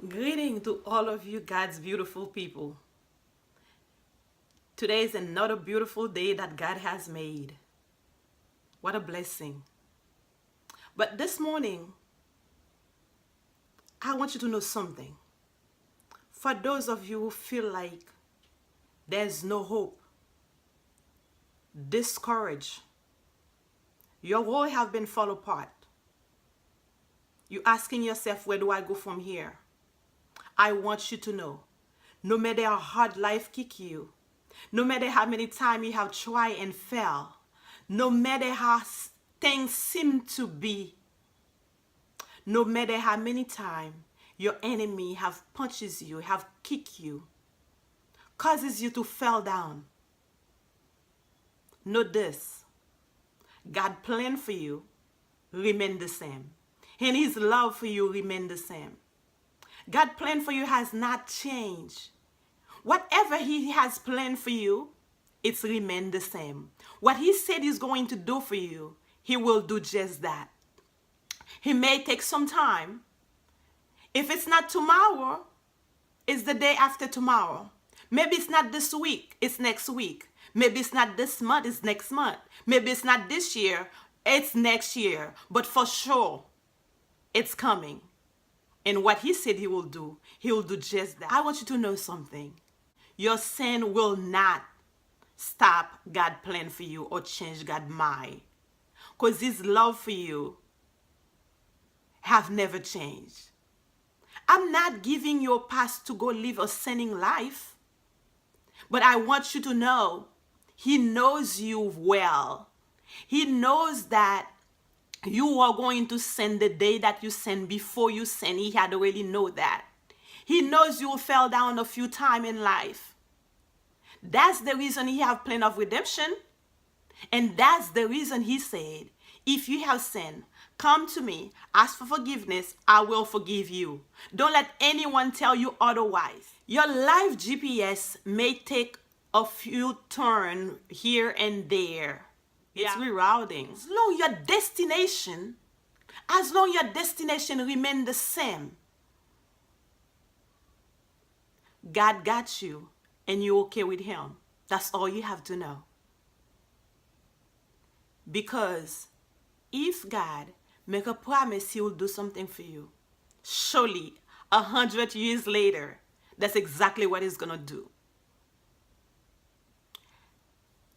Greeting to all of you, God's beautiful people. Today is another beautiful day that God has made. What a blessing. But this morning, I want you to know something. For those of you who feel like there's no hope, discouraged, your world have been fall apart. You're asking yourself, where do I go from here? I want you to know, no matter how hard life kick you, no matter how many times you have tried and failed, no matter how things seem to be, no matter how many times your enemy have punches you, have kicked you, causes you to fall down, know this, God's plan for you remain the same, and His love for you remain the same. God's plan for you has not changed. Whatever He has planned for you, it's remained the same. What He said He's going to do for you, He will do just that. He may take some time. If it's not tomorrow, it's the day after tomorrow. Maybe it's not this week, it's next week. Maybe it's not this month, it's next month. Maybe it's not this year, it's next year. But for sure, it's coming. And what He said He will do just that. I want you to know something. Your sin will not stop God's plan for you or change God's mind. Because His love for you have never changed. I'm not giving you a pass to go live a sinning life. But I want you to know, He knows you well. He knows that you are going to sin the day that you sin. Before you sin, He had already know that. He knows you will fall down a few times in life. That's the reason He have plan of redemption. And that's the reason He said, if you have sinned, come to me, ask for forgiveness, I will forgive you. Don't let anyone tell you otherwise. Your life GPS may take a few turns here and there. It's rerouting. As long your destination remain the same, God got you and you're okay with Him. That's all you have to know. Because if God make a promise He will do something for you, surely 100 years later, that's exactly what He's gonna do.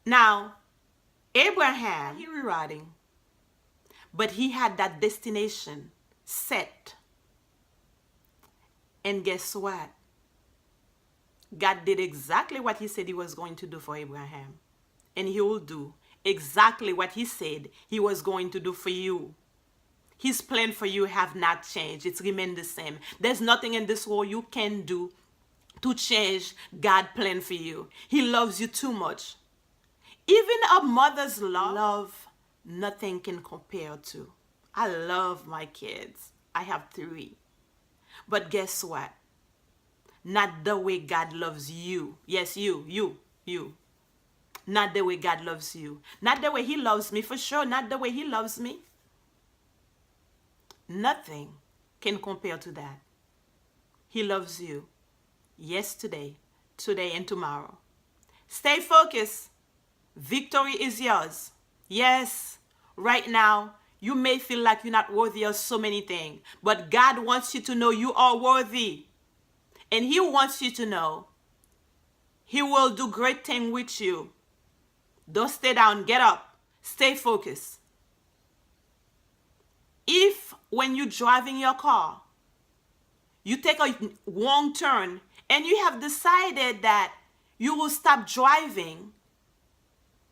Now, Abraham, he rerouting, but he had that destination set. And guess what? God did exactly what He said He was going to do for Abraham. And He will do exactly what He said He was going to do for you. His plan for you have not changed. It's remained the same. There's nothing in this world you can do to change God's plan for you. He loves you too much. Even a mother's love, nothing can compare to. I love my kids. I have 3. But guess what? Not the way God loves you. Yes, you. Not the way God loves you. Not the way He loves me, for sure. Not the way He loves me. Nothing can compare to that. He loves you yesterday, today, and tomorrow. Stay focused. Victory is yours. Yes, right now, you may feel like you're not worthy of so many things, but God wants you to know you are worthy. And He wants you to know He will do great things with you. Don't stay down, get up, stay focused. If when you're driving your car, you take a wrong turn and you have decided that you will stop driving,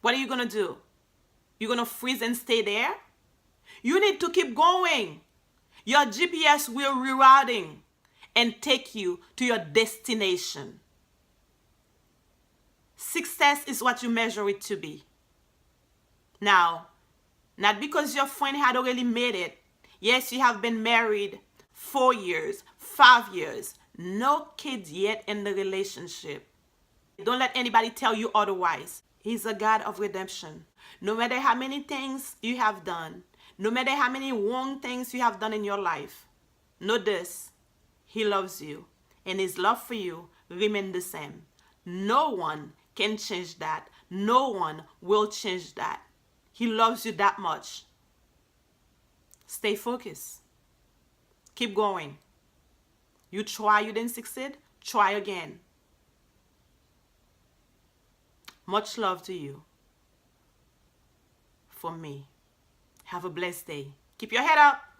what are you going to do? You're going to freeze and stay there? You need to keep going. Your GPS will rerouting and take you to your destination. Success is what you measure it to be. Now, not because your friend had already made it. Yes, you have been married 4 years, 5 years, no kids yet in the relationship. Don't let anybody tell you otherwise. He's a God of redemption. No matter how many things you have done, no matter how many wrong things you have done in your life, know this, He loves you, and his love for you remains the same. No one can change that. No one will change that. He loves you that much. Stay focused. Keep going. You try, you didn't succeed, try again. Much love to you from me. Have a blessed day. Keep your head up.